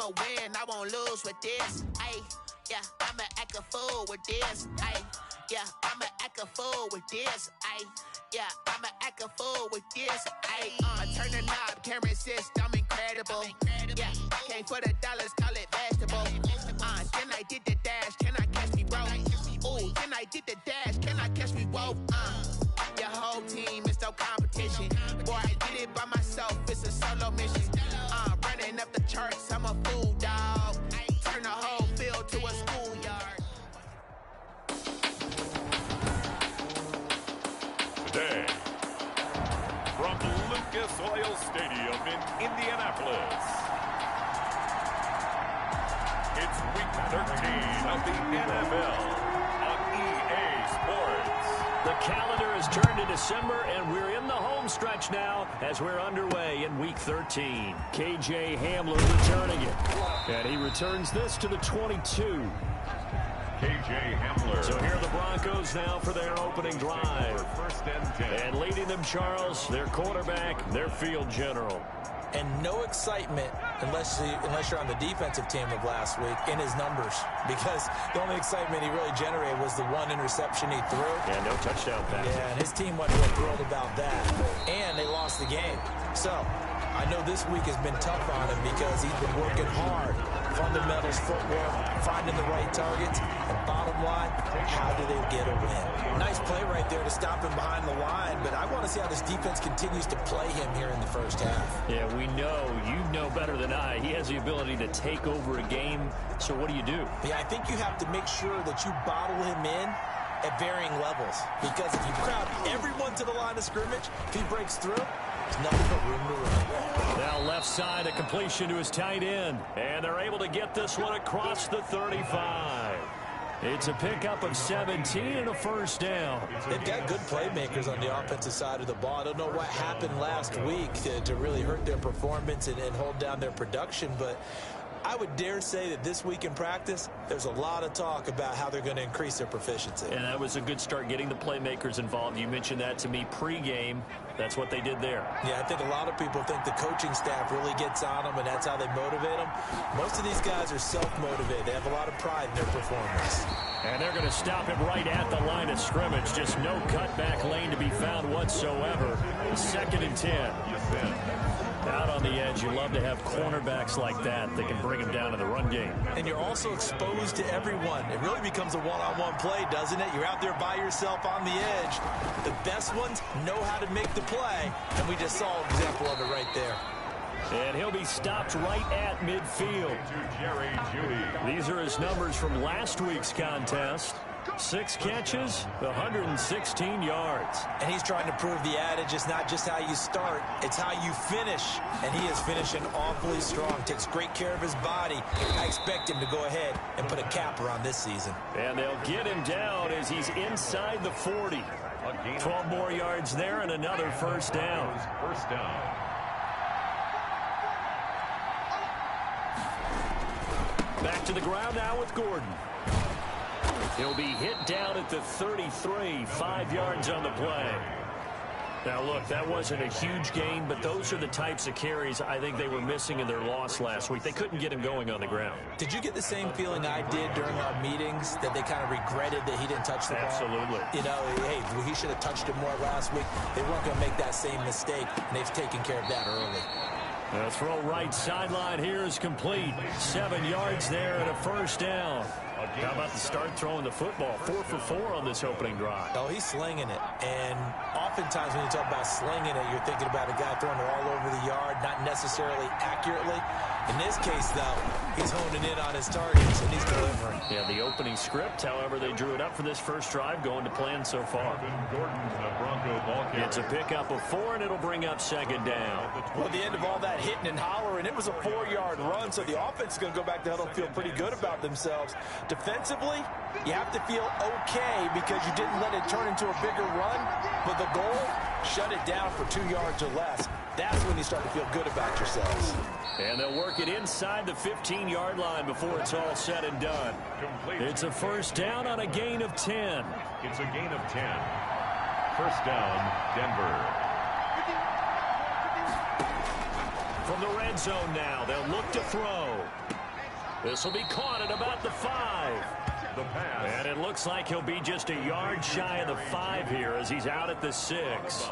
I'ma win, I won't lose with this. Ayy, yeah, I'ma act a fool with this. Ayy, yeah, I'ma act a fool with this. Ayy, yeah, I'ma act a fool with this. Ayy, I turn the knob, can't resist, I'm incredible. Yeah, came for the dollars, call it vegetable. Then I did the dash, can I catch me, bro? Ooh, then I did the dash, can I catch me, whoa? Your whole team is no competition. Boy, I did it by myself, it's a solo mission. Running up the charts, I'm a fool, dog. Turn the whole field to a schoolyard. Today, from Lucas Oil Stadium in Indianapolis, it's week 13 of the NFL on EA Sports. The calendar has turned to December, and we're in the home stretch now as we're underway in Week 13. K.J. Hamler returning it, and he returns this to the 22. K.J. Hamler. So here are the Broncos now for their opening drive. First and 10. And leading them, Charles, their quarterback, their field general. And no excitement unless you're on the defensive team of last week in his numbers, because the only excitement he really generated was the one interception he threw. Yeah, no touchdown pass. Yeah, and his team wasn't real thrilled about that. And they lost the game. So I know this week has been tough on him because he's been working hard. Fundamentals, footwork, finding the right targets. And bottom line, how do they get a win? Nice play right there to stop him behind the line, but I want to see how this defense continues to play him here in the first half. Yeah, we know, you know better than I, he has the ability to take over a game. So what do you do? Yeah, I think you have to make sure that you bottle him in at varying levels, because if you crowd everyone to the line of scrimmage, if he breaks through, there's nothing but room to run. Now left side, a completion to his tight end. And they're able to get this one across the 35. It's a pickup of 17 and a first down. They've got good playmakers on the offensive side of the ball. I don't know what happened last week to really hurt their performance and hold down their production, but I would dare say that this week in practice, there's a lot of talk about how they're going to increase their proficiency. And that was a good start, getting the playmakers involved. You mentioned that to me pregame. That's what they did there. Yeah, I think a lot of people think the coaching staff really gets on them, and that's how they motivate them. Most of these guys are self-motivated. They have a lot of pride in their performance. And they're going to stop him right at the line of scrimmage. Just no cutback lane to be found whatsoever. 2nd and 10. Out on the edge, you love to have cornerbacks like that can bring him down in the run game. And you're also exposed to everyone. It really becomes a one-on-one play, doesn't it? You're out there by yourself on the edge. The best ones know how to make the play, and we just saw an example of it right there. And he'll be stopped right at midfield. These are his numbers from last week's contest. 6 catches, 116 yards. And he's trying to prove the adage, it's not just how you start, it's how you finish. And he is finishing awfully strong, takes great care of his body. I expect him to go ahead and put a capper on this season. And they'll get him down as he's inside the 40. 12 more yards there and another first down. Back to the ground now with Gordon. He'll be hit down at the 33, 5 yards on the play. Now, look, that wasn't a huge gain, but those are the types of carries I think they were missing in their loss last week. They couldn't get him going on the ground. Did you get the same feeling I did during our meetings, that they kind of regretted that he didn't touch the ball? Absolutely. You know, hey, he should have touched it more last week. They weren't going to make that same mistake, and they've taken care of that early. The throw right sideline here is complete. 7 yards there and a first down. How about the start throwing the football? 4 for 4 on this opening drive. Oh, he's slinging it. And oftentimes when you talk about slinging it, you're thinking about a guy throwing it all over the yard, not necessarily accurately. In this case, though, he's honing in on his targets, and he's delivering. Yeah, the opening script, however, they drew it up for this first drive, going to plan so far. It's a pickup of 4, and it'll bring up 2nd down. Well, at the end of all that hitting and hollering, it was a 4-yard run, so the offense is going to go back to huddle and feel pretty good about themselves. Defensively, you have to feel okay because you didn't let it turn into a bigger run, but the goal, shut it down for 2 yards or less. That's when you start to feel good about yourselves. And they'll work it inside the 15-yard line before it's all said and done. It's a first down on a gain of 10. It's a gain of 10. First down, Denver. From the red zone now, they'll look to throw. This will be caught at about the 5. The pass. And it looks like he'll be just a yard shy of the 5 here as he's out at the 6.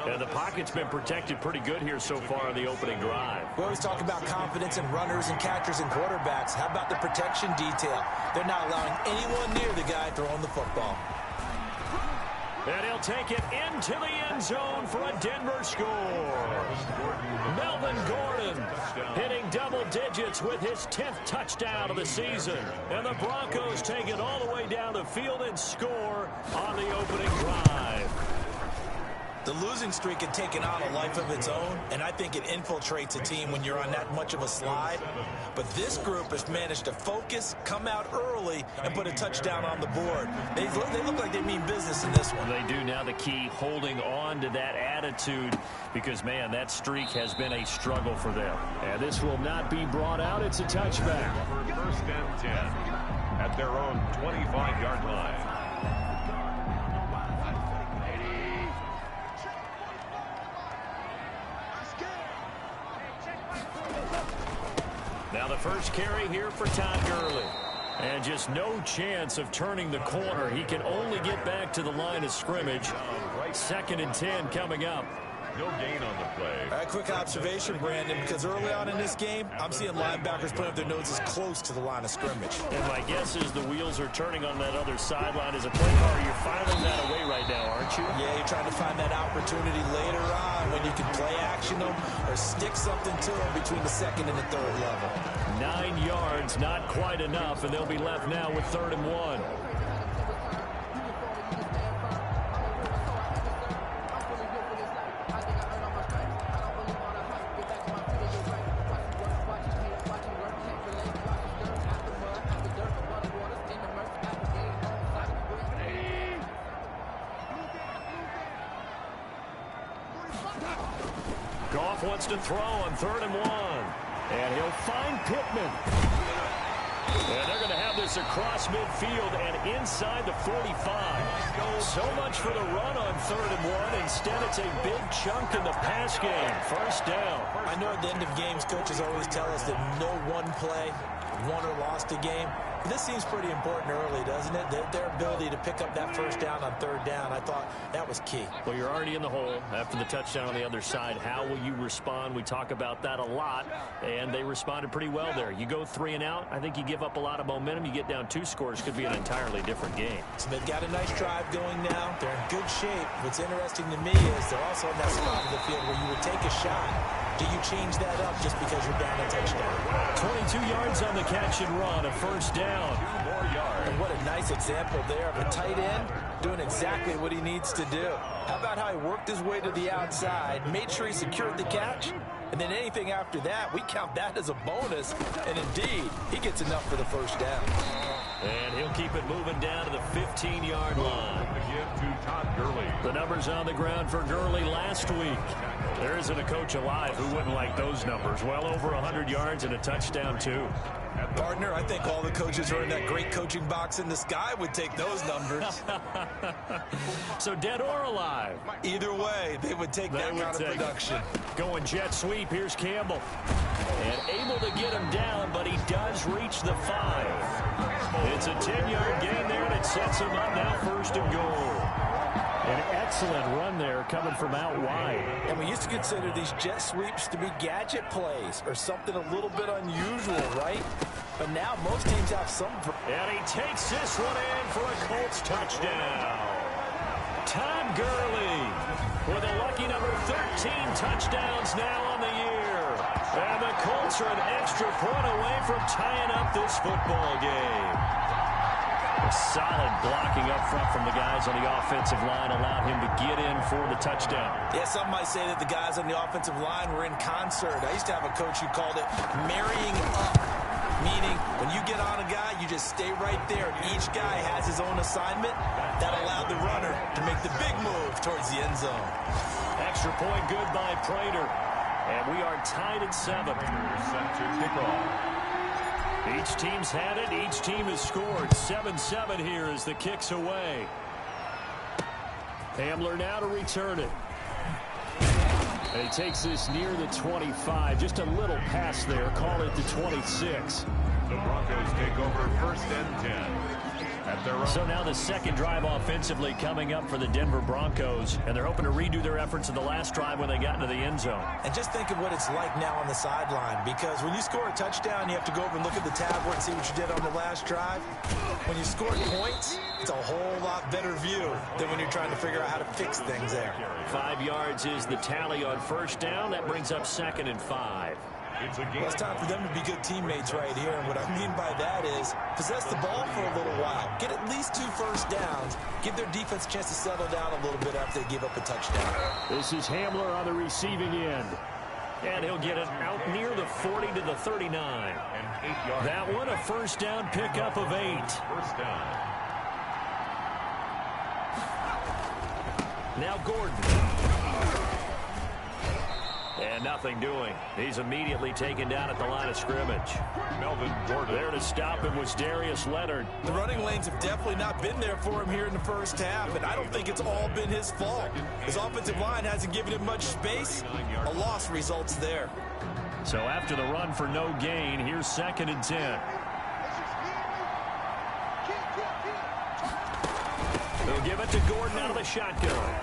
And the pocket's been protected pretty good here so far in the opening drive. We always talk about confidence in runners and catchers and quarterbacks. How about the protection detail? They're not allowing anyone near the guy throwing the football. And he'll take it into the end zone for a Denver score. Melvin Gordon hitting double digits with his 10th touchdown of the season. And the Broncos take it all the way down the field and score on the opening drive. The losing streak had taken on a life of its own, and I think it infiltrates a team when you're on that much of a slide. But this group has managed to focus, come out early, and put a touchdown on the board. They look like they mean business in this one. They do. Now the key, holding on to that attitude, because, man, that streak has been a struggle for them. And this will not be brought out. It's a touchback. First and 10 at their own 25-yard line. Now the first carry here for Todd Gurley. And just no chance of turning the corner. He can only get back to the line of scrimmage. 2nd and 10 coming up. No gain on the play. All right, quick observation, Brandon, because early on in this game, I'm seeing linebackers putting up their noses close to the line of scrimmage. And my guess is the wheels are turning on that other sideline as a play caller. You're filing that away right now, aren't you? Yeah, you're trying to find that opportunity later on when you can play action them or stick something to them between the 2nd and the 3rd level. 9 yards, not quite enough, and they'll be left now with 3rd and 1. Goff wants to throw on 3rd and 1. And he'll find Pittman. And they're going to have this across midfield and inside the 45. So much for the run on 3rd and 1. Instead, it's a big chunk in the pass game. First down. I know at the end of games, coaches always tell us that no one play won or lost a game. This seems pretty important early, doesn't it? Their ability to pick up that first down on 3rd down, I thought that was key. Well, you're already in the hole after the touchdown on the other side. How will you respond? We talk about that a lot, and they responded pretty well there. You go 3 and out, I think you give up a lot of momentum. You get down 2 scores, could be an entirely different game. So they've got a nice drive going now. They're in good shape. What's interesting to me is they're also in that spot of the field where you would take a shot. Do you change that up just because you're down a touchdown? 22 yards on the catch and run, a first down. 2 more yards. And what a nice example there of a tight end doing exactly what he needs to do. How about how he worked his way to the outside, made sure he secured the catch, and then anything after that, we count that as a bonus. And indeed, he gets enough for the first down. And he'll keep it moving down to the 15-yard line. Again to Todd Gurley. The numbers on the ground for Gurley last week. There isn't a coach alive who wouldn't like those numbers. Well over 100 yards and a touchdown, too. Partner, I think all the coaches who are in that great coaching box in the sky would take those numbers. So dead or alive? Either way, they would take that kind of production. Going jet sweep, here's Campbell. And able to get him down, but he does reach the 5. It's a 10-yard gain there, and it sets him up now 1st and goal. An excellent run there coming from out wide. And we used to consider these jet sweeps to be gadget plays or something a little bit unusual, right? But now most teams have some. And he takes this one in for a Colts touchdown. Todd Gurley with a lucky number 13 touchdowns now on the year. And the Colts are an extra point away from tying up this football game. A solid blocking up front from the guys on the offensive line allowed him to get in for the touchdown. Yeah, some might say that the guys on the offensive line were in concert. I used to have a coach who called it marrying up, meaning when you get on a guy, you just stay right there. Each guy has his own assignment. That allowed the runner to make the big move towards the end zone. Extra point good by Prater. And we are tied at 7. Set to kick off. Each team's had it. Each team has scored. 7-7 here as the kick's away. Hamler now to return it. And he takes this near the 25. Just a little pass there. Call it the 26. The Broncos take over 1st and 10. At their own. So now the second drive offensively coming up for the Denver Broncos. And they're hoping to redo their efforts in the last drive when they got into the end zone. And just think of what it's like now on the sideline. Because when you score a touchdown, you have to go over and look at the tablet and see what you did on the last drive. When you score points, it's a whole lot better view than when you're trying to figure out how to fix things there. 5 yards is the tally on first down. That brings up 2nd and 5. Well, it's time for them to be good teammates right here. And what I mean by that is possess the ball for a little while. Get at least 2 first downs. Give their defense a chance to settle down a little bit after they give up a touchdown. This is Hamler on the receiving end. And he'll get it out near the 40 to the 39. That one a first down pickup of 8. First down. Now Gordon. And nothing doing. He's immediately taken down at the line of scrimmage. Melvin Gordon. There to stop him was Darius Leonard. The running lanes have definitely not been there for him here in the first half, and I don't think it's all been his fault. His offensive line hasn't given him much space. A loss results there. So after the run for no gain, here's 2nd and 10. They'll give it to Gordon out of the shotgun.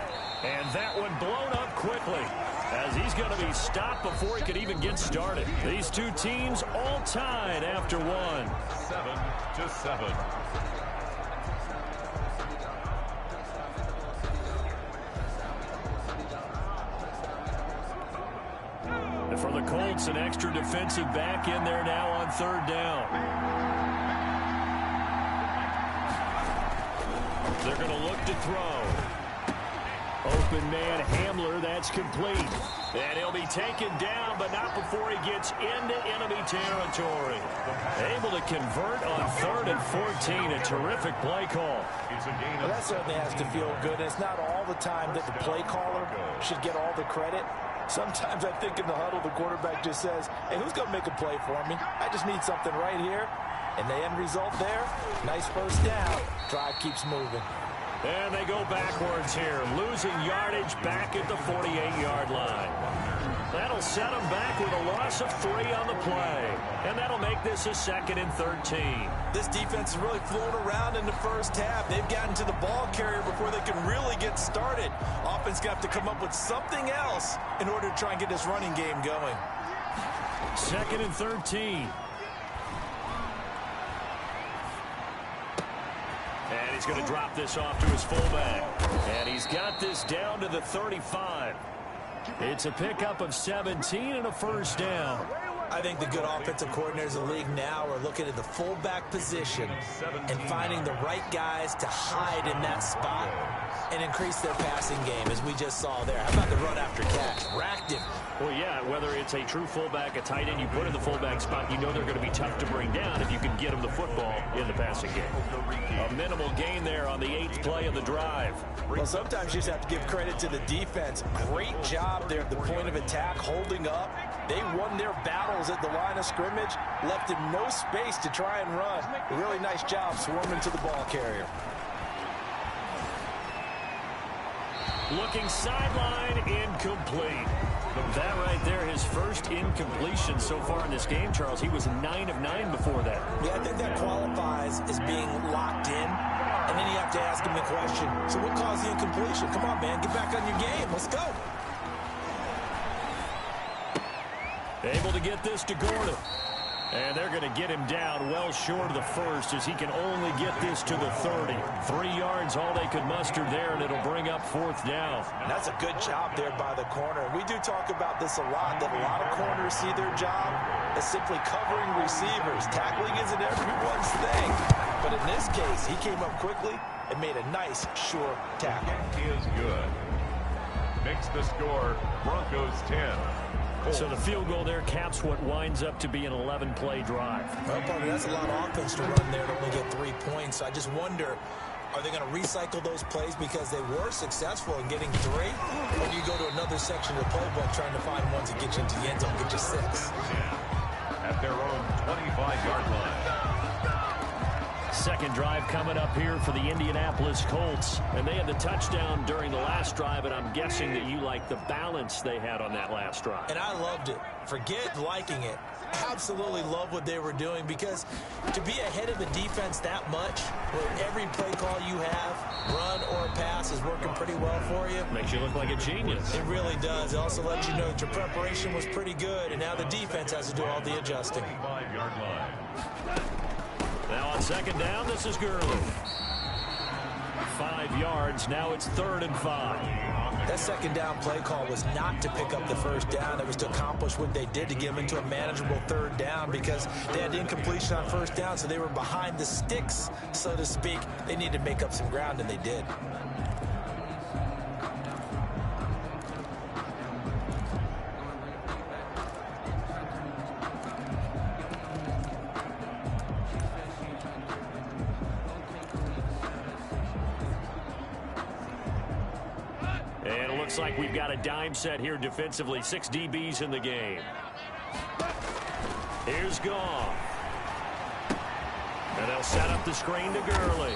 And that one blown up quickly, as he's going to be stopped before he could even get started. These two teams all tied after one. 7-7. And for the Colts, an extra defensive back in there now on 3rd down. They're going to look to throw. Open man Hamler, that's complete. And he'll be taken down, but not before he gets into enemy territory. Able to convert on 3rd and 14. A terrific play call. Well, that certainly has to feel good. It's not all the time that the play caller should get all the credit. Sometimes I think in the huddle, the quarterback just says, hey, who's going to make a play for me? I just need something right here. And the end result there, nice first down. Drive keeps moving. And they go backwards here, losing yardage back at the 48-yard line. That'll set them back with a loss of 3 on the play. And that'll make this a 2nd and 13. This defense is really flown around in the first half. They've gotten to the ball carrier before they can really get started. Offense got to come up with something else in order to try and get this running game going. 2nd and 13. And he's going to drop this off to his fullback. And he's got this down to the 35. It's a pickup of 17 and a first down. I think the good offensive coordinators in the league now are looking at the fullback position and finding the right guys to hide in that spot and increase their passing game, as we just saw there. How about the run after catch? Racked him. Well, yeah, whether it's a true fullback, a tight end, you put in the fullback spot, you know they're going to be tough to bring down if you can get them the football in the passing game. A minimal gain there on the 8th play of the drive. Well, sometimes you just have to give credit to the defense. Great job there at the point of attack, holding up. They won their battles at the line of scrimmage, left him no space to try and run. A really nice job swarming to the ball carrier. Looking sideline, incomplete. That right there, his first incompletion so far in this game, Charles. He was 9 of 9 before that. Yeah, I think that qualifies as being locked in. And then you have to ask him the question, so what caused the incompletion? Come on, man, get back on your game. Let's go. Able to get this to Gordon. And they're going to get him down well short of the first, as he can only get this to the 30. 3 yards, all they could muster there, and it'll bring up 4th down. And that's a good job there by the corner. We do talk about this a lot, that a lot of corners see their job as simply covering receivers. Tackling isn't everyone's thing. But in this case, he came up quickly and made a nice, sure tackle. He is good. Makes the score Broncos 10. So the field goal there caps what winds up to be an 11-play drive. Well, partner, that's a lot of offense to run there to only get 3 points. I just wonder, are they going to recycle those plays because they were successful in getting 3? Or do you go to another section of the playbook trying to find ones that get you into the end zone, get you 6? At their own 25-yard line. second drive coming up here for the Indianapolis Colts. And they had the touchdown during the last drive, and I'm guessing that you like the balance they had on that last drive. And I loved it. Forget liking it. Absolutely love what they were doing, because to be ahead of the defense that much, where every play call you have, run or pass, is working pretty well for you. Makes you look like a genius. It really does. It also lets you know that your preparation was pretty good, and now the defense has to do all the adjusting. 5-yard line. Now on second down, this is Gurley. 5 yards. Now it's 3rd and 5. That second down play call was not to pick up the first down. It was to accomplish what they did, to get them into a manageable 3rd down, because they had incompletion on first down, so they were behind the sticks, so to speak. They needed to make up some ground, and they did. Looks like we've got a dime set here defensively. 6 DBs in the game. Here's Goff. And they'll set up the screen to Gurley.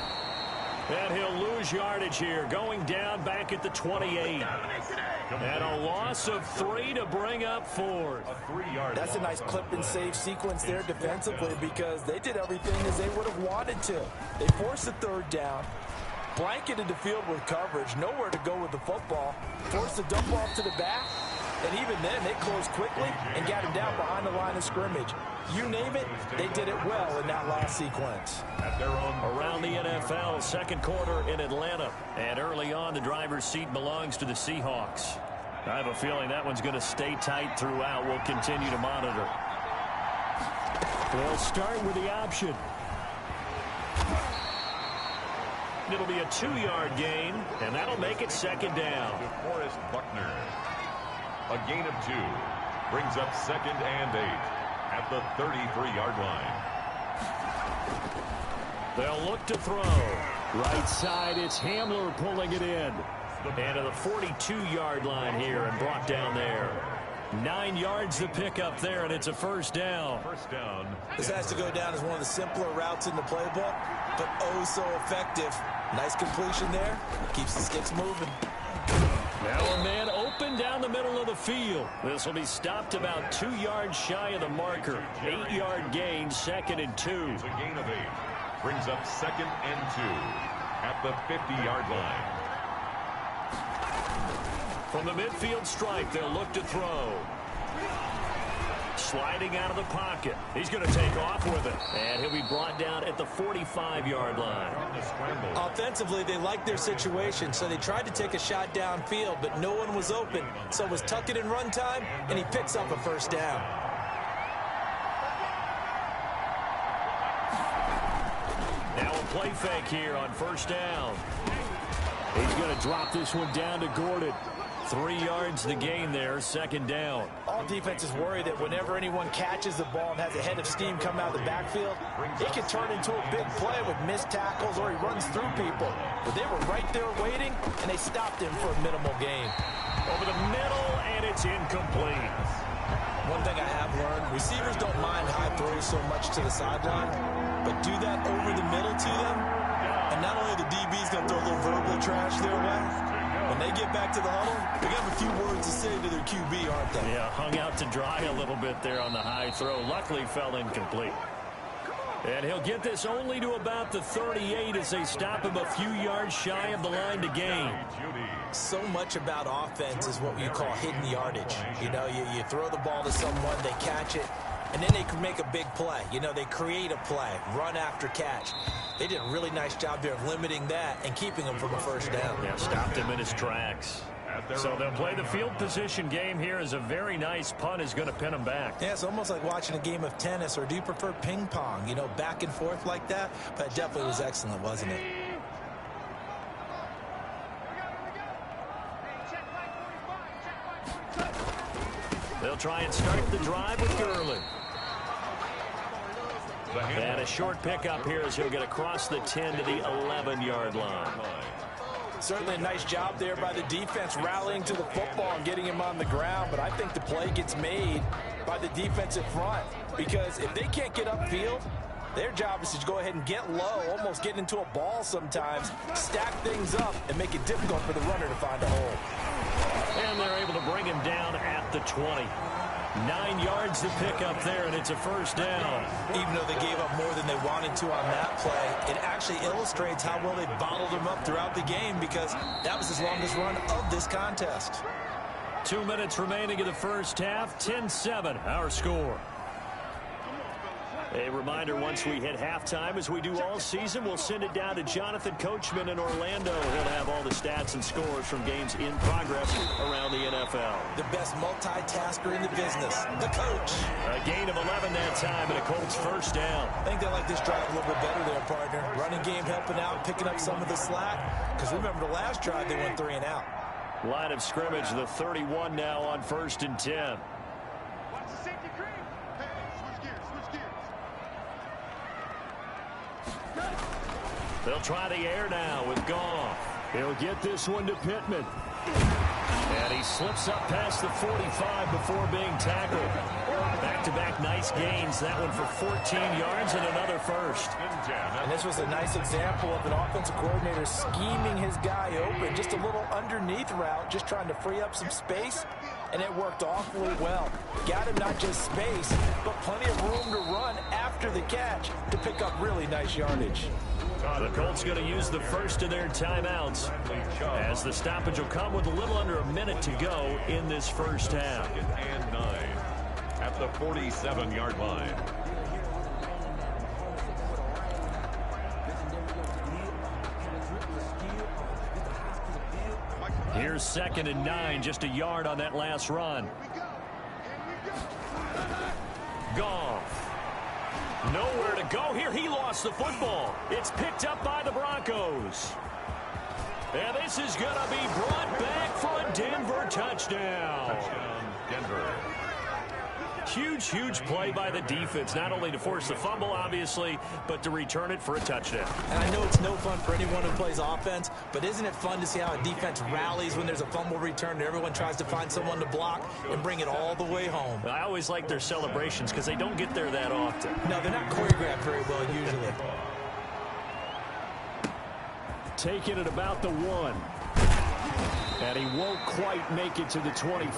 And he'll lose yardage here. Going down back at the 28. And a loss of 3 to bring up 4th. That's a nice clip and save sequence there defensively, because they did everything as they would have wanted to. They forced the 3rd down, blanketed the field with coverage, nowhere to go with the football, forced the dump off to the back, and even then they closed quickly and got him down behind the line of scrimmage. You name it, they did it well in that last sequence. Around the NFL, second quarter in Atlanta, and early on the driver's seat belongs to the Seahawks. I have a feeling that one's going to stay tight throughout. We'll continue to monitor. They'll start with the option. It'll be a 2-yard gain, and that'll make it second down. DeForest Buckner. A gain of 2. Brings up 2nd and 8 at the 33-yard line. They'll look to throw. Right side, it's Hamler pulling it in. And to the 42-yard line here and brought down there. 9 yards to pick up there, and it's a first down. This has to go down as one of the simpler routes in the playbook, but oh so effective. Nice completion there. Keeps the sticks moving. Now a man open down the middle of the field. This will be stopped about 2 yards shy of the marker. 8-yard gain, 2nd and 2. It's a gain of 8. Brings up 2nd and 2 at the 50-yard line. From the midfield stripe, they'll look to throw. Sliding out of the pocket. He's going to take off with it. And he'll be brought down at the 45-yard line. Offensively, they liked their situation, so they tried to take a shot downfield, but no one was open. So it was tuck it in run time, and he picks up a first down. Now a play fake here on first down. He's going to drop this one down to Gordon. 3 yards the gain there, second down. All defenses worry that whenever anyone catches the ball and has a head of steam come out of the backfield, it can turn into a big play with missed tackles or he runs through people. But they were right there waiting, and they stopped him for a minimal gain. Over the middle, and it's incomplete. One thing I have learned, receivers don't mind high throws so much to the sideline, but do that over the middle to them, and not only are the DBs going to throw a little verbal trash their way, when they get back to the huddle, they got a few words to say to their QB, aren't they? Yeah, hung out to dry a little bit there on the high throw. Luckily fell incomplete. And he'll get this only to about the 38 as they stop him a few yards shy of the line to gain. So much about offense is what you call hidden yardage. You know, you throw the ball to someone, they catch it, and then they can make a big play. You know, they create a play, run after catch. They did a really nice job there of limiting that and keeping him from a first down. Yeah, stopped him in his tracks. So they'll play the field position game here as a very nice punt is going to pin them back. Yeah, it's almost like watching a game of tennis, or do you prefer ping pong? You know, back and forth like that? But it definitely was excellent, wasn't it? They'll try and start the drive with Gurley. And a short pickup here as he'll get across the 10 to the 11-yard line. Certainly a nice job there by the defense rallying to the football and getting him on the ground, but I think the play gets made by the defensive front, because if they can't get upfield, Their job is to go ahead and get low, almost get into a ball sometimes, stack things up, and make it difficult for the runner to find a hole. And they're able to bring him down at the 20. 9 yards to pick up there, and it's a first down. Even though they gave up more than they wanted to on that play, it actually illustrates how well they bottled him up throughout the game, because that was his longest run of this contest. 2 minutes remaining in the first half. 10-7, our score. A reminder, once we hit halftime, as we do all season, we'll send it down to Jonathan Coachman in Orlando. He'll have all the stats and scores from games in progress around the NFL. The best multitasker in the business, the coach. A gain of 11 that time, and a Colts first down. I think they like this drive a little bit better there, partner. Running game helping out, picking up some of the slack. Because remember, the last drive, they went 3 and out. Line of scrimmage, the 31 now on 1st and 10. They'll try the air now with Goff. He'll get this one to Pittman. And he slips up past the 45 before being tackled. Back-to-back nice gains. That one for 14 yards and another first. And this was a nice example of an offensive coordinator scheming his guy open. Just a little underneath route, just trying to free up some space. And it worked awfully well. Got him not just space, but plenty of room to run after the catch to pick up really nice yardage. The Colts going to use the first of their timeouts, as the stoppage will come with a little under a minute to go in this first half. And 9 at the 47-yard line. Here's 2nd and 9, just a yard on that last run. Goff. Nowhere to go here. He lost the football. It's picked up by the Broncos. And this is going to be brought back for a Denver touchdown. Denver. Huge, huge play by the defense, not only to force the fumble, obviously, but to return it for a touchdown. And I know it's no fun for anyone who plays offense, but isn't it fun to see how a defense rallies when there's a fumble return and everyone tries to find someone to block and bring it all the way home? I always like their celebrations because they don't get there that often. No, they're not choreographed very well usually. Taking it about the 1. And he won't quite make it to the 25.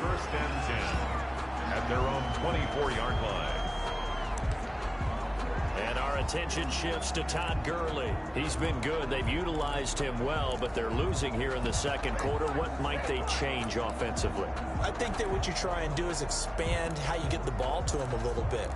First and 10. At their own 24-yard line. And our attention shifts to Todd Gurley. He's been good. They've utilized him well, but they're losing here in the second quarter. What might they change offensively? I think that what you try and do is expand how you get the ball to him a little bit.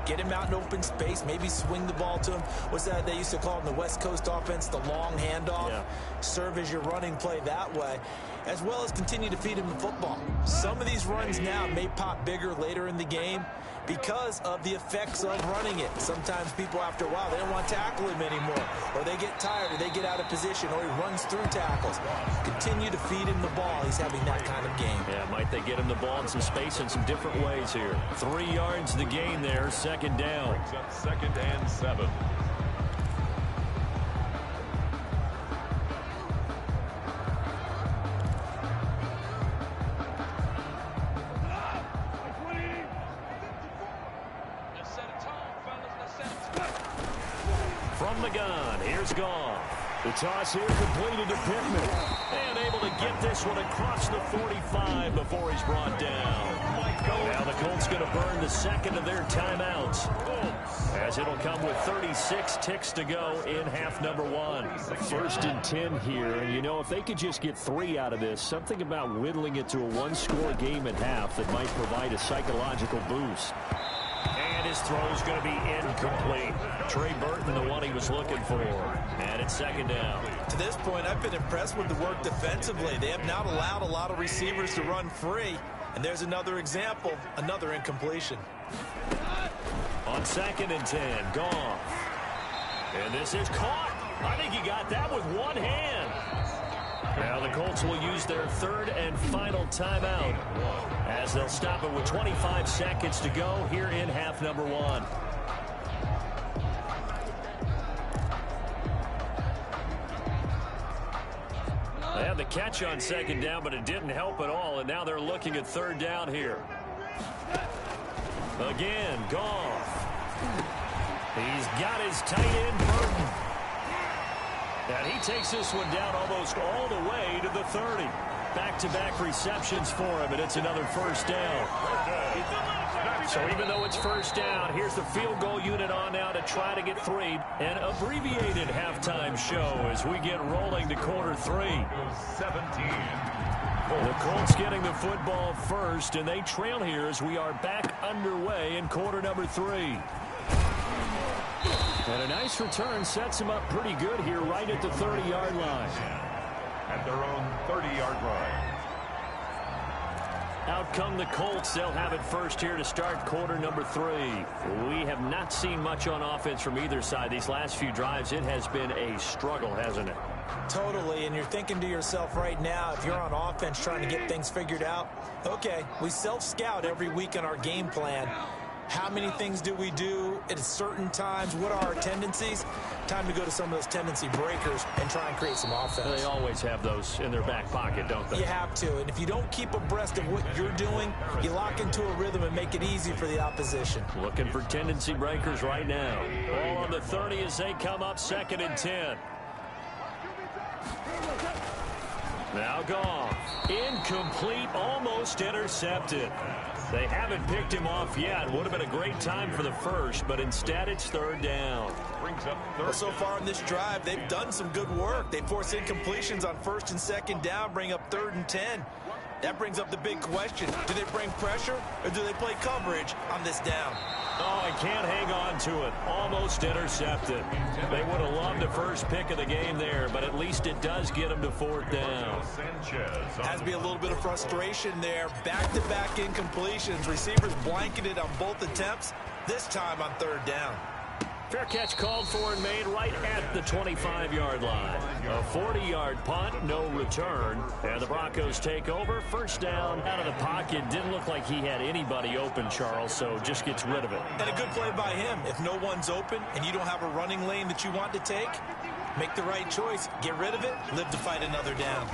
Get him out in open space, maybe swing the ball to him. What's that they used to call in the West Coast offense, the long handoff? Yeah. Serve as your running play that way, as well as continue to feed him the football. Some of these runs now may pop bigger later in the game because of the effects of running it. Sometimes people, after a while, they don't want to tackle him anymore, or they get tired, or they get out of position, or he runs through tackles. Continue to feed him the ball. He's having that kind of game. Yeah, might they get him the ball in some space in some different ways here. 3 yards the gain there, 2nd down. Brings up 2nd and 7. From the gun, here's Goff. The toss here completed to Pittman. And able to get this one across the 45 before he's brought down. Now the Colts going to burn the 2nd of their timeouts, as it'll come with 36 ticks to go in half number 1. 1st and 10 here, and you know, if they could just get 3 out of this, something about whittling it to a 1-score game at half that might provide a psychological boost. And his throw is going to be incomplete. Trey Burton, the one he was looking for. And it's 2nd down. To this point, I've been impressed with the work defensively. They have not allowed a lot of receivers to run free. And there's another example, another incompletion. On 2nd and 10, Goff. And this is caught. I think he got that with one hand. Now the Colts will use their 3rd and final timeout, as they'll stop it with 25 seconds to go here in half number 1. They had the catch on 2nd down, but it didn't help at all, and now they're looking at 3rd down here. Again, Goff. He's got his tight end, Burton. And he takes this one down almost all the way to the 30. Back-to-back receptions for him, and it's another first down. So even though it's first down, here's the field goal unit on now to try to get 3. An abbreviated halftime show as we get rolling to quarter 3. 17. The Colts getting the football first, and they trail here as we are back underway in quarter number 3. And a nice return sets them up pretty good here right at the 30-yard line. At their own 30-yard line. Out come the Colts. They'll have it first here to start quarter number 3. We have not seen much on offense from either side. These last few drives, it has been a struggle, hasn't it? Totally, and you're thinking to yourself right now, if you're on offense trying to get things figured out, okay, we self-scout every week in our game plan. How many things do we do at certain times? What are our tendencies? Time to go to some of those tendency breakers and try and create some offense. They always have those in their back pocket, don't they? You have to, and if you don't keep abreast of what you're doing, you lock into a rhythm and make it easy for the opposition. Looking for tendency breakers right now. Ball on the 30 as they come up 2nd and 10. Now gone. Incomplete, almost intercepted. They haven't picked him off yet. Would have been a great time for the first, but instead it's 3rd down. Brings up third. Well, so far in this drive, they've done some good work. They force incompletions on 1st and 2nd down, bring up 3rd and 10. That brings up the big question. Do they bring pressure or do they play coverage on this down? Oh, I can't hang on to it. Almost intercepted. They would have loved the first pick of the game there, but at least it does get them to 4th down. Has to be a little bit of frustration there. Back-to-back incompletions. Receivers blanketed on both attempts, this time on 3rd down. Fair catch called for and made right at the 25-yard line. A 40-yard punt, no return. And the Broncos take over. First down out of the pocket. Didn't look like he had anybody open, Charles, so just gets rid of it. And a good play by him. If no one's open and you don't have a running lane that you want to take, make the right choice. Get rid of it. Live to fight another down.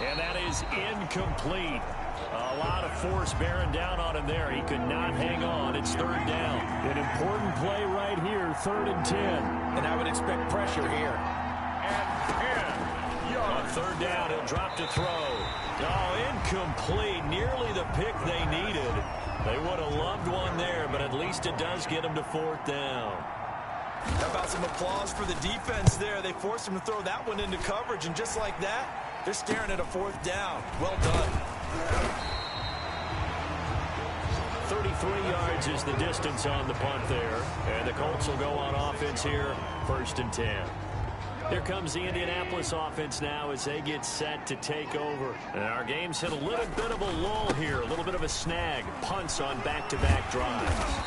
And that is incomplete. A lot of force bearing down on him there. He could not hang on. It's 3rd down. An important play right here, 3rd and 10. And I would expect pressure here. And 10 yards. 3rd down, he'll drop to throw. Oh, incomplete. Nearly the pick they needed. They would have loved one there, but at least it does get them to 4th down. How about some applause for the defense there? They forced him to throw that one into coverage, and just like that, they're staring at a 4th down. Well done. 33 yards is the distance on the punt there. And the Colts will go on offense here, 1st and 10. Here comes the Indianapolis offense now as they get set to take over. And our game's hit a little bit of a lull here, a little bit of a snag. Punts on back-to-back drives.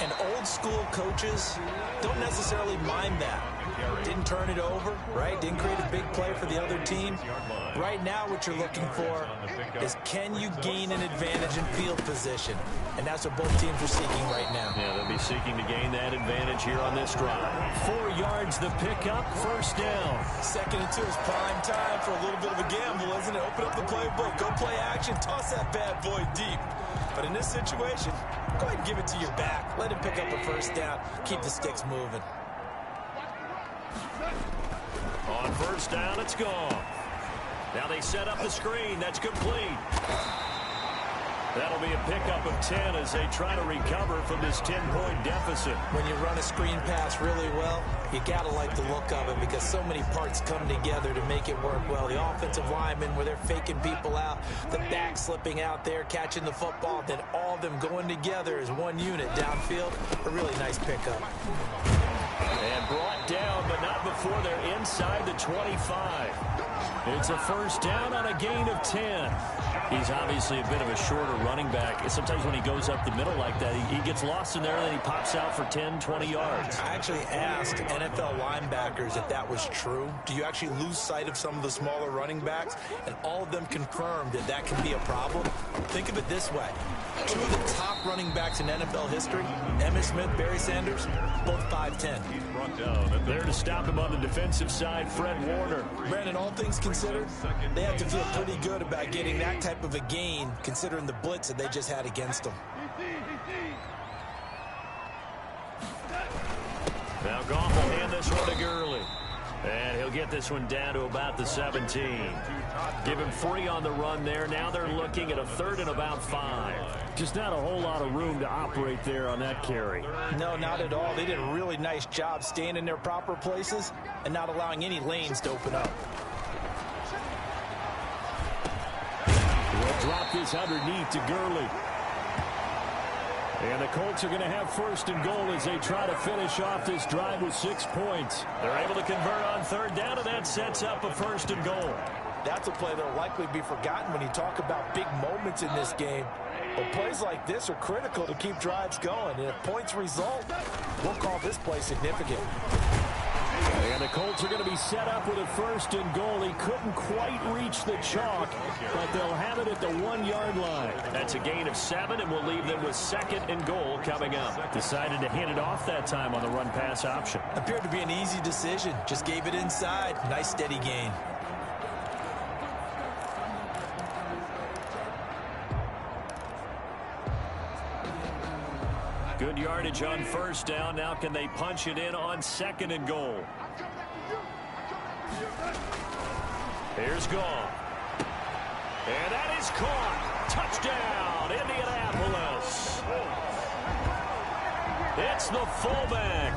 And old-school coaches don't necessarily mind that. Didn't turn it over, right? Didn't create a big play for the other team. Right now what you're looking for is, can you gain an advantage in field position? And that's what both teams are seeking right now. Yeah, they'll be seeking to gain that advantage here on this drive. 4 yards the pickup, 1st down. 2nd and 2 is prime time for a little bit of a gamble, isn't it? Open up the playbook, go play action, toss that bad boy deep. But in this situation, go ahead and give it to your back. Let him pick up a 1st down. Keep the sticks moving. On 1st down, it's gone. Now they set up the screen. That's complete. That'll be a pickup of 10 as they try to recover from this 10-point deficit. When you run a screen pass really well, you got to like the look of it because so many parts come together to make it work well. The offensive linemen, where they're faking people out, the back slipping out there, catching the football, then all of them going together as one unit downfield. A really nice pickup. And brought down, but not before they're inside the 25. It's a 1st down on a gain of 10. He's obviously a bit of a shorter running back. Sometimes when he goes up the middle like that, he gets lost in there, and then he pops out for 10, 20 yards. I actually asked NFL linebackers if that was true. Do you actually lose sight of some of the smaller running backs? And all of them confirmed that that can be a problem. Think of it this way. 2 of the top running backs in NFL history, Emmitt Smith, Barry Sanders, both 5'10". There to stop him on the defensive side, Fred Warner. Brandon, all things considered, they have to feel pretty good about getting that type of a gain, considering the blitz that they just had against them. this one to Gurley. And he'll get this one down to about the 17. Give him 3 on the run there. Now they're looking at a 3rd and about 5. Just not a whole lot of room to operate there on that carry. No, not at all. They did a really nice job staying in their proper places and not allowing any lanes to open up. They'll drop this underneath to Gurley. And the Colts are going to have 1st and goal as they try to finish off this drive with 6 points. They're able to convert on 3rd down, and that sets up a 1st and goal. That's a play that will likely be forgotten when you talk about big moments in this game. But plays like this are critical to keep drives going. And if points result, we'll call this play significant. And the Colts are going to be set up with a 1st and goal. He couldn't quite reach the chalk, but they'll have it at the 1-yard line. That's a gain of 7, and we'll leave them with 2nd and goal coming up. Decided to hand it off that time on the run-pass option. Appeared to be an easy decision. Just gave it inside. Nice steady gain. Good yardage on 1st down. Now can they punch it in on 2nd and goal? Here's Gall. And that is caught. Touchdown, Indianapolis. It's the fullback.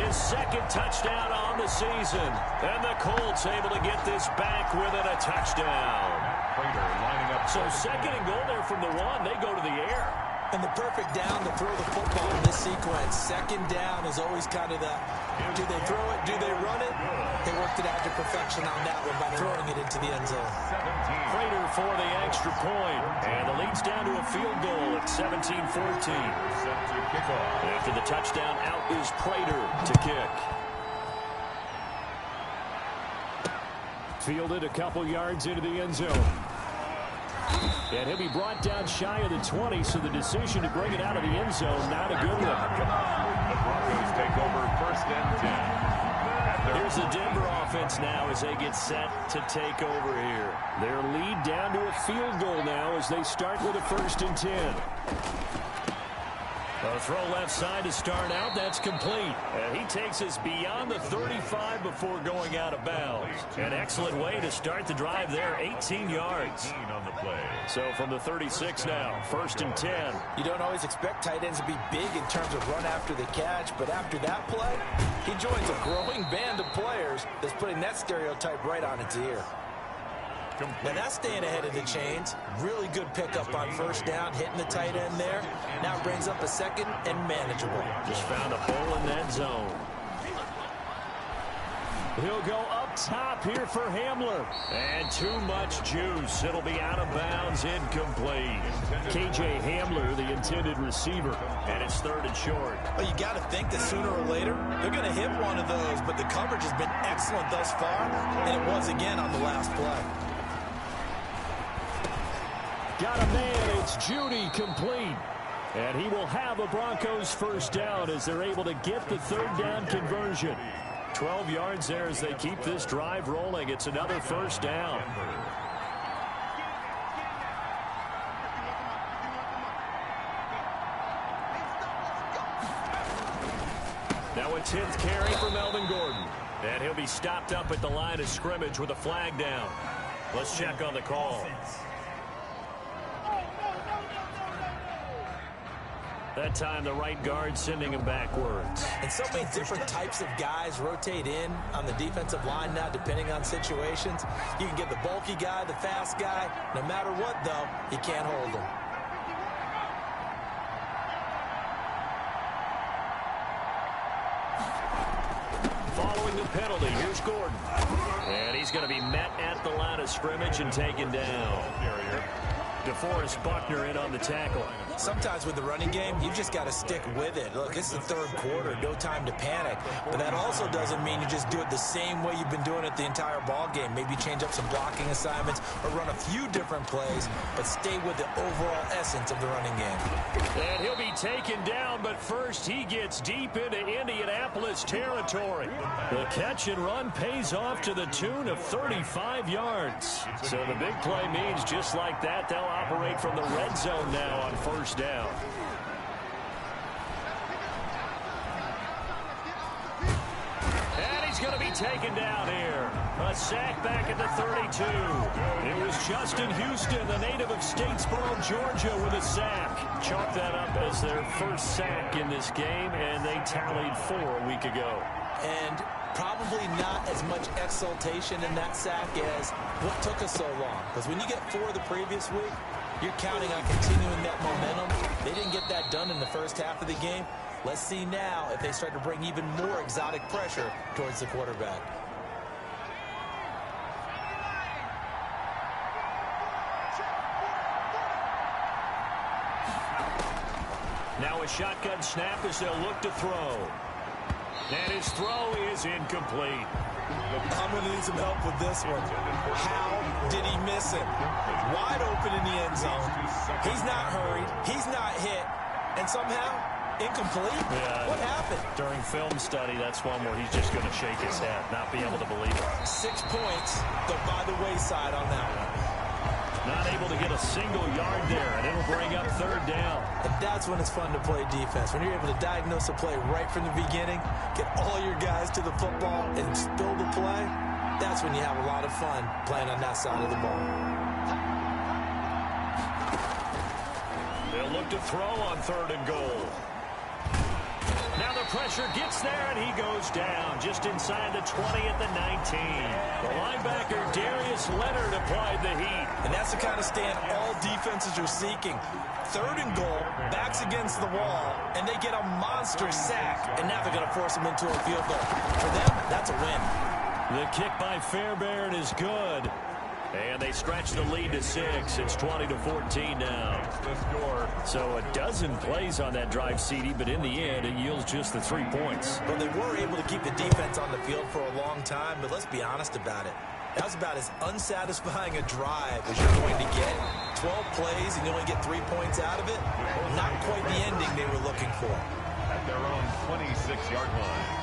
His 2nd touchdown on the season. And the Colts able to get this back within a touchdown. Prater lining up. So 2nd and goal there from the 1. They go to the air. And the perfect down to throw the football in this sequence. 2nd down is always kind of the, do they throw it, do they run it? They worked it out to perfection on that one by throwing it into the end zone. Prater for the extra point. And the lead's down to a field goal at 17-14. After the touchdown, out is Prater to kick. Fielded a couple yards into the end zone. And he'll be brought down shy of the 20, so the decision to bring it out of the end zone, not a good one. The Broncos take over 1st and 10. Here's the Denver offense now as they get set to take over here. Their lead down to a field goal now as they start with a 1st and 10. A throw left side to start out. That's complete. And he takes us beyond the 35 before going out of bounds. An excellent way to start the drive there. 18 yards. On the play. So from the 36 now, 1st and 10. You don't always expect tight ends to be big in terms of run after the catch, but after that play, he joins a growing band of players that's putting that stereotype right on its ear. Now that's staying ahead of the chains. Really good pickup on 1st down, hitting the tight end there. Now brings up a 2nd and manageable. Just found a hole in that zone. He'll go up top here for Hamler. And too much juice. It'll be out of bounds, incomplete. KJ Hamler, the intended receiver. And it's 3rd and short. Well, you got to think that sooner or later, they're going to hit one of those, but the coverage has been excellent thus far, and it was again on the last play. Got a man, it's Judy, complete. And he will have a Broncos 1st down as they're able to get the 3rd down conversion. 12 yards there as they keep this drive rolling. It's another 1st down. Now a 10th carry for Melvin Gordon. And he'll be stopped up at the line of scrimmage with a flag down. Let's check on the call. That time the right guard sending him backwards. And so many different types of guys rotate in on the defensive line now, depending on situations. You can get the bulky guy, the fast guy. No matter what, though, you can't hold him. Following the penalty, here's Gordon. And he's going to be met at the line of scrimmage and taken down. DeForest Buckner in on the tackle. Sometimes with the running game, you've just got to stick with it. Look, it's the 3rd quarter, no time to panic. But that also doesn't mean you just do it the same way you've been doing it the entire ball game. Maybe change up some blocking assignments or run a few different plays, but stay with the overall essence of the running game. And he'll be taken down, but first he gets deep into Indianapolis territory. The catch and run pays off to the tune of 35 yards. So the big play means just like that, they'll operate from the red zone now on 1st down. going to be taken down here. A sack back at the 32. It was Justin Houston, the native of Statesboro, Georgia, with a sack. Chalk that up as their first sack in this game, and they tallied 4 a week ago. And probably not as much exultation in that sack as what took us so long. Because when you get 4 the previous week, you're counting on continuing that momentum. They didn't get that done in the first half of the game. Let's see now if they start to bring even more exotic pressure towards the quarterback. Now a shotgun snap as they'll look to throw. And his throw is incomplete. I'm going to need some help with this one. How did he miss him? Wide open in the end zone. He's not hurried. He's not hit. And somehow, incomplete? Yeah, what happened? During film study, that's one where he's just going to shake his head, not be able to believe it. 6 points go by the wayside on that one. Not able to get a single yard there, and it'll bring up 3rd down. And that's when it's fun to play defense. When you're able to diagnose a play right from the beginning, get all your guys to the football, and spill the play, that's when you have a lot of fun playing on that side of the ball. They'll look to throw on 3rd and goal. Now the pressure gets there, and he goes down just inside the 20 at the 19. The linebacker, Darius Leonard, applied the heat. And that's the kind of stand all defenses are seeking. 3rd and goal, backs against the wall, and they get a monster sack. And now they're going to force them into a field goal. For them, that's a win. The kick by Fairbairn is good. And they stretch the lead to 6. It's 20-14 now. So a dozen plays on that drive, CD, but in the end, it yields just the 3 points. Well, they were able to keep the defense on the field for a long time, but let's be honest about it. That was about as unsatisfying a drive as you're going to get. 12 plays and you only get 3 points out of it. Not quite the ending they were looking for. At their own 26-yard line.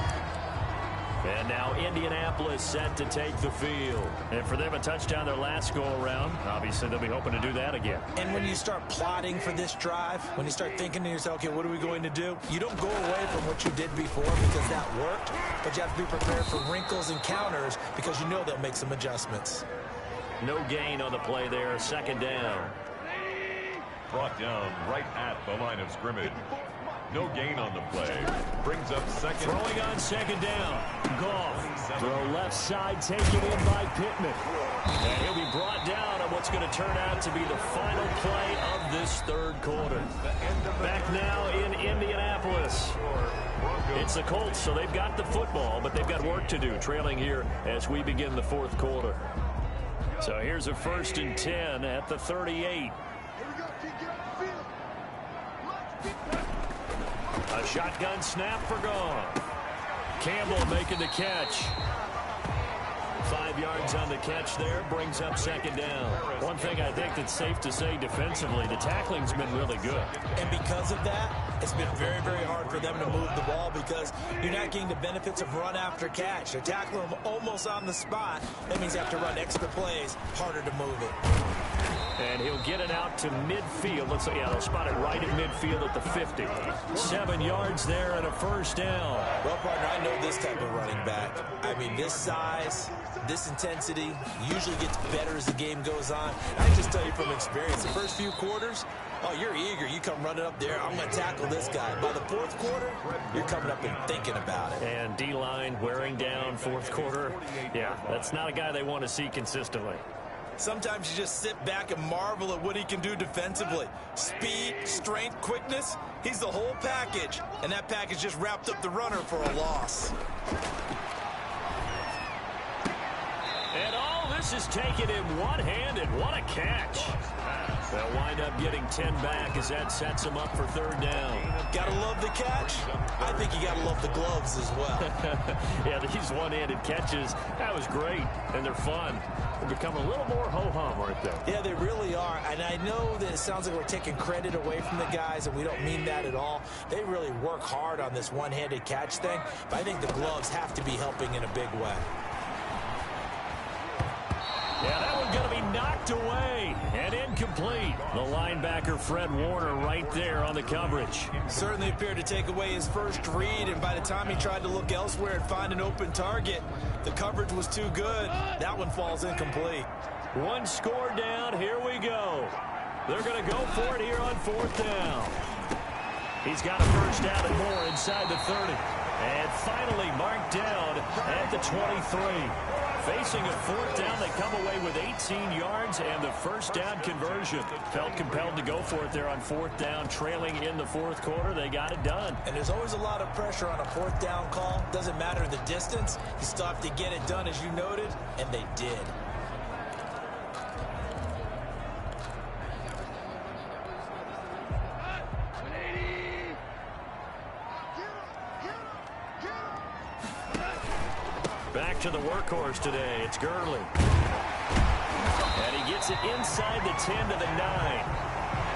And now Indianapolis set to take the field. And for them, a touchdown their last go-around. Obviously, they'll be hoping to do that again. And when you start plotting for this drive, when you start thinking to yourself, okay, what are we going to do? You don't go away from what you did before because that worked, but you have to be prepared for wrinkles and counters because you know they'll make some adjustments. No gain on the play there. 2nd down. Brought down right at the line of scrimmage. No gain on the play. Brings up 2nd. Throwing on 2nd down. Goff. Throw left side taken in by Pittman. And he'll be brought down on what's going to turn out to be the final play of this 3rd quarter. Back now in Indianapolis. It's the Colts, so they've got the football, but they've got work to do, trailing here as we begin the 4th quarter. So here's a 1st and 10 at the 38. A shotgun snap for Goff. Campbell making the catch. 5 yards on the catch there, brings up 2nd down. One thing I think that's safe to say defensively, the tackling's been really good. And because of that, it's been very, very hard for them to move the ball because you're not getting the benefits of run after catch. They're tackling them almost on the spot. That means you have to run extra plays, harder to move it. And he'll get it out to midfield. Let's say, yeah, they'll spot it right at midfield at the 50. 7 yards there and a 1st down. Well, partner, I know this type of running back. I mean, this size, this intensity usually gets better as the game goes on. I can just tell you from experience, the first few quarters, oh, you're eager. You come running up there. I'm going to tackle this guy. By the 4th quarter, you're coming up and thinking about it. And D-line wearing down 4th quarter. Yeah, that's not a guy they want to see consistently. Sometimes you just sit back and marvel at what he can do defensively. Speed, strength, quickness, he's the whole package. And that package just wrapped up the runner for a loss. And all this is taken in one-handed. What a catch. They'll wind up getting 10 back as that sets them up for 3rd down. Gotta love the catch. I think you gotta love the gloves as well. Yeah, these one-handed catches, that was great, and they're fun. They're becoming a little more ho-hum, aren't they? Yeah, they really are. And I know that it sounds like we're taking credit away from the guys, and we don't mean that at all. They really work hard on this one-handed catch thing, but I think the gloves have to be helping in a big way. Yeah, that one's going to be knocked away and incomplete. The linebacker, Fred Warner, right there on the coverage. Certainly appeared to take away his first read, and by the time he tried to look elsewhere and find an open target, the coverage was too good. That one falls incomplete. One score down. Here we go. They're going to go for it here on 4th down. He's got a first down and more inside the 30. And finally marked down at the 23. Facing a 4th down, they come away with 18 yards and the first down conversion. Felt compelled to go for it there on 4th down, trailing in the 4th quarter. They got it done. And there's always a lot of pressure on a 4th down call. Doesn't matter the distance. You still have to get it done, as you noted, and they did. Back to the workhorse today. It's Gurley. And he gets it inside the 10 to the 9.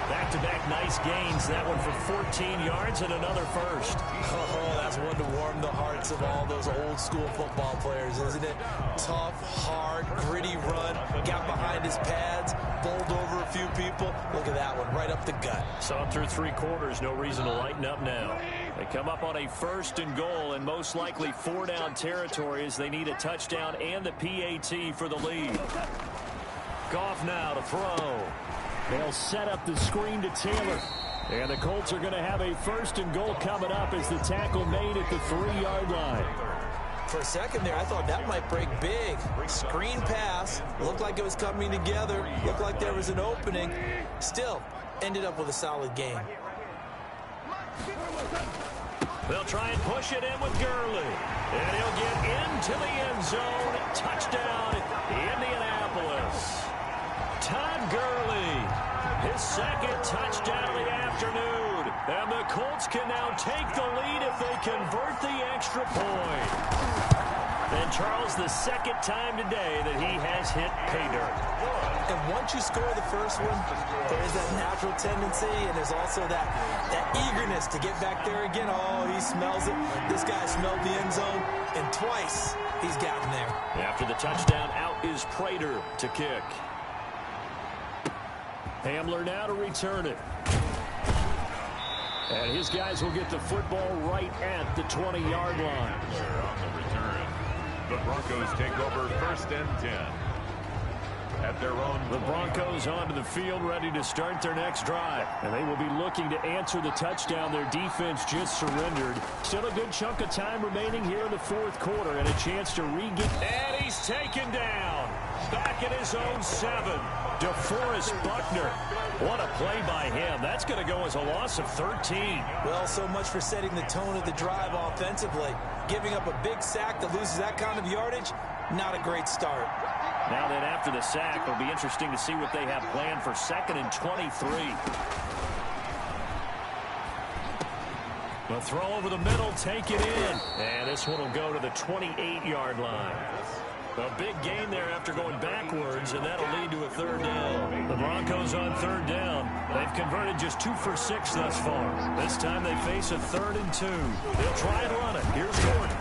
Back-to-back nice gains. That one for 14 yards and another first. Oh, that's one to warm the hearts of all those old-school football players, isn't it? Tough, hard, gritty run. Got behind his pads, bowled over a few people. Look at that one, right up the gut. Saw him through 3 quarters. No reason to lighten up now. They come up on a 1st and goal and most likely 4-down territory as they need a touchdown and the PAT for the lead. Goff now to throw. They'll set up the screen to Taylor. And the Colts are going to have a 1st and goal coming up as the tackle made at the 3-yard line. For a second there, I thought that might break big. Screen pass. Looked like it was coming together. Looked like there was an opening. Still, ended up with a solid game. They'll try and push it in with Gurley. And he'll get into the end zone. Touchdown, Indianapolis. Todd Gurley, his 2nd touchdown of the afternoon. And the Colts can now take the lead if they convert the extra point. And Charles, the 2nd time today that he has hit pay dirt. And once you score the first one, there is that natural tendency, and there's also that eagerness to get back there again. Oh, he smells it. This guy smelled the end zone, and twice he's gotten there. After the touchdown, out is Prater to kick. Hamler now to return it. And his guys will get the football right at the 20-yard line. On the return, the Broncos take over 1st and 10. At their own. The Broncos onto the field, ready to start their next drive. And they will be looking to answer the touchdown their defense just surrendered. Still a good chunk of time remaining here in the 4th quarter and a chance to regain. And he's taken down. Back at his own 7. DeForest Buckner. What a play by him. That's going to go as a loss of 13. Well, so much for setting the tone of the drive offensively. Giving up a big sack that loses that kind of yardage, not a great start. Now then, after the sack, it'll be interesting to see what they have planned for 2nd and 23. The throw over the middle, take it in. And this one will go to the 28-yard line. A big gain there after going backwards, and that'll lead to a 3rd down. The Broncos on 3rd down. They've converted just 2 for 6 thus far. This time they face a 3rd and 2. They'll try and run it. Here's Gordon.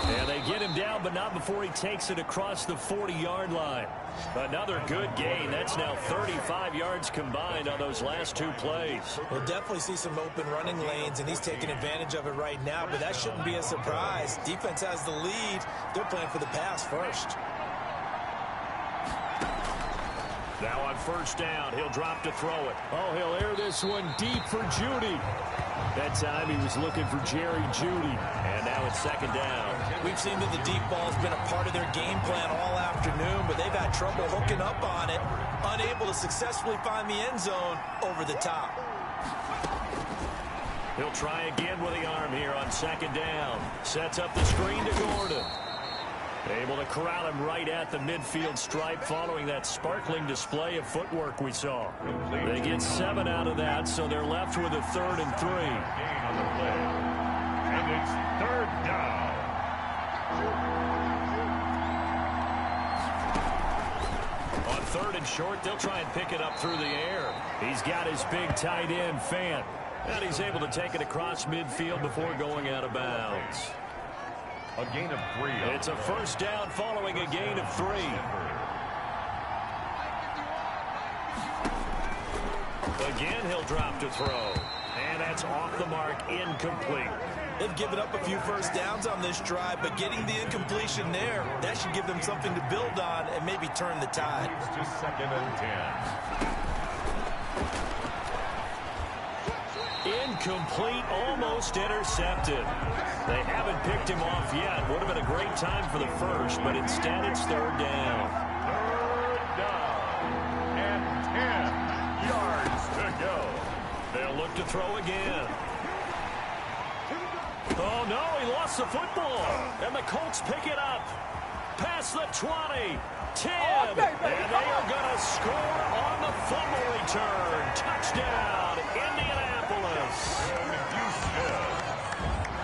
And they get him down, but not before he takes it across the 40-yard line. Another good gain. That's now 35 yards combined on those last 2 plays. We'll definitely see some open running lanes, and he's taking advantage of it right now, but that shouldn't be a surprise. Defense has the lead. They're playing for the pass first. Now on 1st down, he'll drop to throw it. Oh, he'll air this one deep for Judy. That time he was looking for Jerry Judy. And now it's 2nd down. We've seen that the deep ball's been a part of their game plan all afternoon, but they've had trouble hooking up on it, unable to successfully find the end zone over the top. He'll try again with the arm here on 2nd down. Sets up the screen to Gordon. Able to corral him right at the midfield stripe following that sparkling display of footwork we saw. They get 7 out of that, so they're left with a 3rd and 3. Gain on the play. And it's 3rd down. On 3rd and short, they'll try and pick it up through the air. He's got his big tight end, Fant. And he's able to take it across midfield before going out of bounds. A gain of 3. It's a 1st down following a gain of 3. Again, he'll drop to throw. And that's off the mark, incomplete. They've given up a few first downs on this drive, but getting the incompletion there, that should give them something to build on and maybe turn the tide. Just 2nd and 10. Incomplete, almost intercepted. They haven't picked him off yet. Would have been a great time for the first, but instead it's 3rd down. 3rd down and 10 yards to go. They'll look to throw again. Oh, no, he lost the football. And the Colts pick it up. Past the 20, 10. And they are going to score on the fumble return. Touchdown, Indianapolis.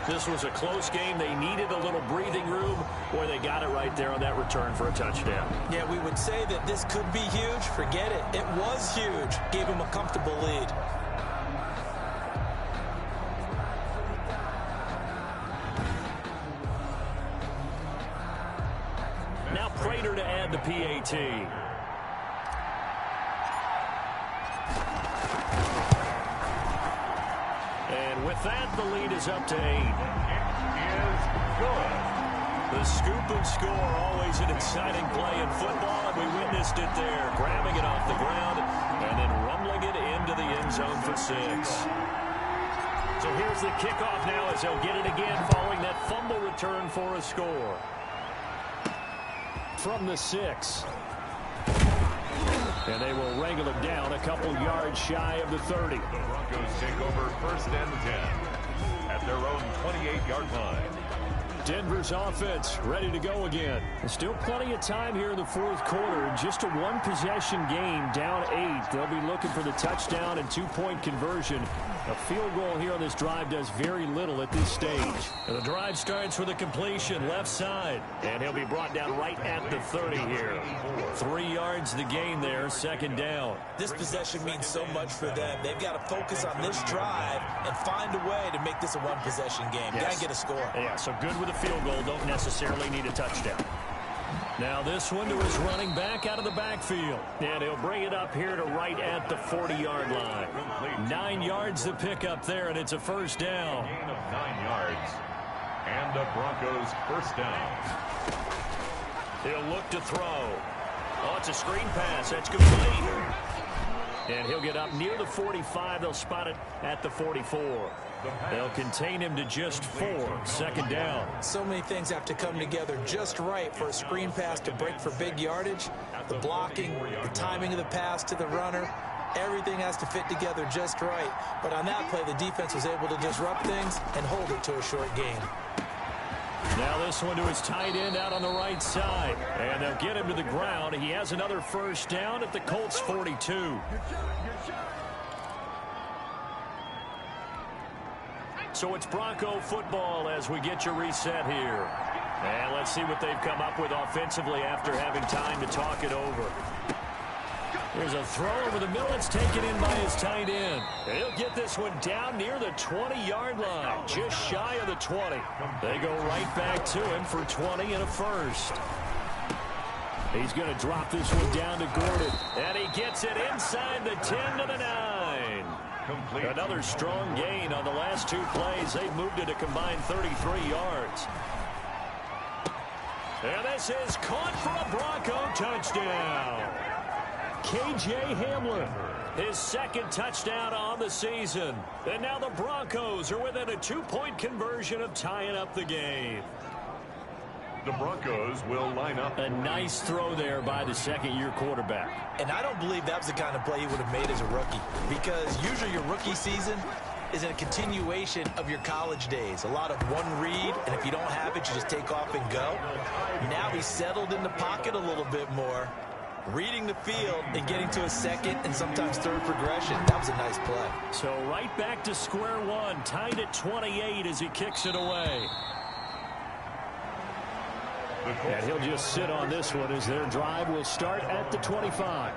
This was a close game. They needed a little breathing room. Boy, they got it right there on that return for a touchdown. Yeah, we would say that this could be huge. Forget it. It was huge. Gave him a comfortable lead. Now Prater to add the PAT. And with that, the lead is up to 8. It is good. The scoop and score, always an exciting play in football, and we witnessed it there, grabbing it off the ground and then rumbling it into the end zone for 6. So here's the kickoff now as they'll get it again following that fumble return for a score. From the 6. And they will wrangle it down a couple yards shy of the 30. The Broncos take over 1st and 10 at their own 28-yard line. Denver's offense ready to go again. There's still plenty of time here in the 4th quarter. Just a one-possession game, down 8. They'll be looking for the touchdown and 2-point conversion. A field goal here on this drive does very little at this stage. And the drive starts with a completion left side. And he'll be brought down right at the 30 here. 3 yards the gain there, 2nd down. This possession means so much for them. They've got to focus on this drive and find a way to make this a one-possession game. Yes. Got to get a score. Yeah, so good with a field goal. Don't necessarily need a touchdown. Now this one to his running back out of the backfield. And he'll bring it up here to right at the 40-yard line. 9 yards to pick up there, and it's a 1st down. Gain of 9 yards. And the Broncos 1st down. He'll look to throw. Oh, it's a screen pass. That's complete. And he'll get up near the 45. They'll spot it at the 44. They'll contain him to just 4. 2nd down. So many things have to come together just right for a screen pass to break for big yardage. The blocking, the timing of the pass to the runner, everything has to fit together just right. But on that play, the defense was able to disrupt things and hold it to a short gain. Now this one to his tight end out on the right side. And they'll get him to the ground. He has another 1st down at the Colts 42. So it's Bronco football as we get your reset here. And let's see what they've come up with offensively after having time to talk it over. There's a throw over the middle. It's taken in by his tight end. And he'll get this one down near the 20-yard line, just shy of the 20. They go right back to him for 20 and a 1st. He's going to drop this one down to Gordon. And he gets it inside the 10 to the 9. Complete. Another strong gain on the last 2 plays. They've moved it a combined 33 yards. And this is caught for a Bronco touchdown. K.J. Hamler, his 2nd touchdown on the season. And now the Broncos are within a 2-point conversion of tying up the game. The Broncos will line up. A nice throw there by the 2nd-year quarterback. And I don't believe that was the kind of play he would have made as a rookie, because usually your rookie season is a continuation of your college days. A lot of one read, and if you don't have it, you just take off and go. Now he's settled in the pocket a little bit more, reading the field and getting to a 2nd and sometimes 3rd progression. That was a nice play. So right back to square one, tied at 28 as he kicks it away. And he'll just sit on this one as their drive will start at the 25.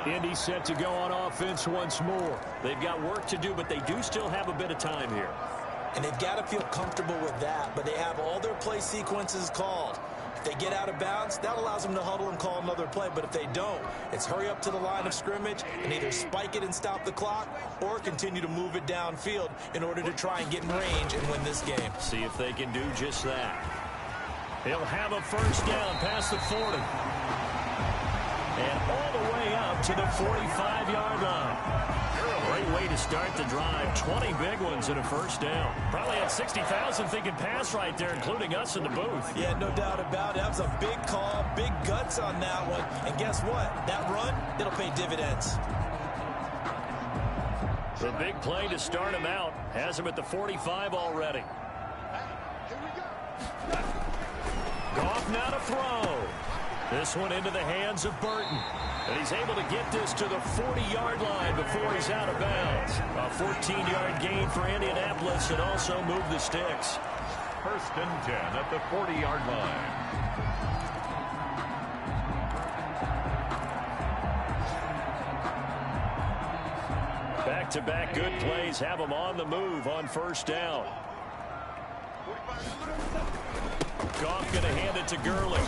Indy set to go on offense once more. They've got work to do, but they do still have a bit of time here. And they've got to feel comfortable with that, but they have all their play sequences called. they get out of bounds, that allows them to huddle and call another play. But if they don't, it's hurry up to the line of scrimmage and either spike it and stop the clock or continue to move it downfield in order to try and get in range and win this game. See if they can do just that. He'll have a first down past the 40. And all the way up to the 45-yard line. Great way to start the drive. 20 big ones and a first down. Probably had 60,000 thinking pass right there, including us in the booth. Yeah, no doubt about it. That was a big call, big guts on that one. And guess what? That run, it'll pay dividends. The big play to start him out. Has him at the 45 already. Goff now to throw. This one into the hands of Burton. And he's able to get this to the 40-yard line before he's out of bounds. A 14-yard gain for Indianapolis and also move the sticks. First and 10 at the 40-yard line. Back-to-back good plays have them on the move on first down. Goff going to hand it to Gurley.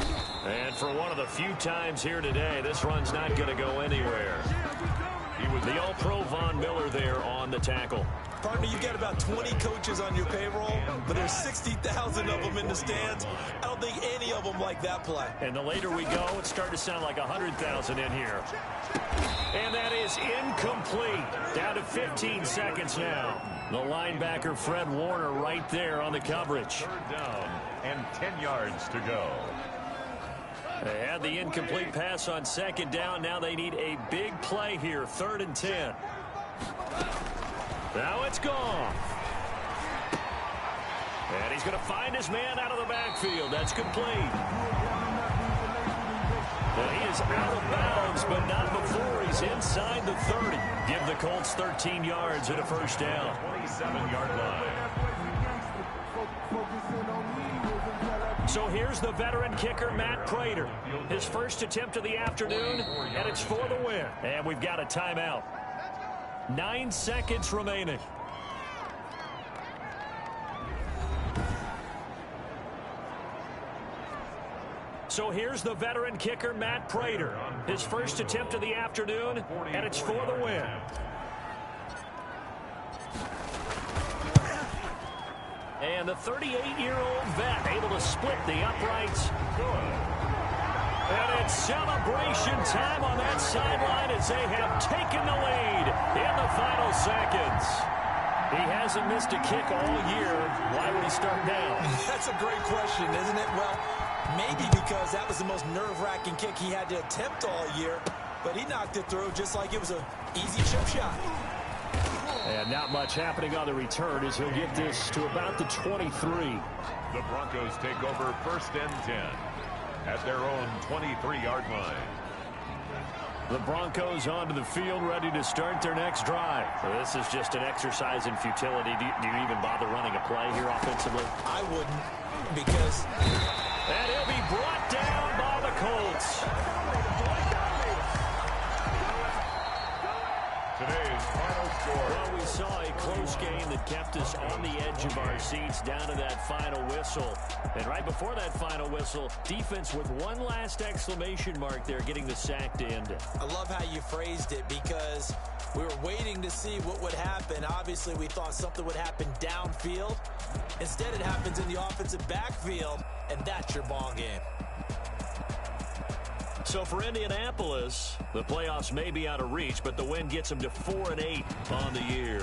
And for one of the few times here today, this run's not going to go anywhere. He was the all-pro Von Miller there on the tackle. Partner, you've got about 20 coaches on your payroll, but there's 60,000 of them in the stands. I don't think any of them like that play. And the later we go, it's starting to sound like 100,000 in here. And that is incomplete. Down to 15 seconds now. The linebacker, Fred Warner, right there on the coverage. Third down and 10 yards to go. They had the incomplete pass on second down. Now they need a big play here. 3rd and 10. Now it's gone. And he's going to find his man out of the backfield. That's complete. And he is out of bounds, but not before he's inside the 30. Give the Colts 13 yards and a first down. 27-yard line. So here's the veteran kicker, Matt Prater. His first attempt of the afternoon, and it's for the win. And we've got a timeout. 9 seconds remaining. So here's the veteran kicker, Matt Prater. His first attempt of the afternoon, and it's for the win. And the 38-year-old vet able to split the uprights. Good. And it's celebration time on that sideline as they have taken the lead in the final seconds. He hasn't missed a kick all year. Why would he start now? That's a great question, isn't it? Well, maybe because that was the most nerve-wracking kick he had to attempt all year, but he knocked it through just like it was an easy chip shot. And not much happening on the return as he'll get this to about the 23. The Broncos take over 1st and 10 at their own 23-yard line. The Broncos onto the field, ready to start their next drive. So this is just an exercise in futility. Do you even bother running a play here offensively? I wouldn't, because... And he'll be brought down by the Colts. Today's final score. Well, we saw a close game that kept us on the edge of our seats down to that final whistle. And right before that final whistle, defense with one last exclamation mark there, getting the sack to end it. I love how you phrased it, because we were waiting to see what would happen. Obviously, we thought something would happen downfield. Instead, it happens in the offensive backfield, and that's your ball game. So for Indianapolis, the playoffs may be out of reach, but the win gets them to 4-8 on the year.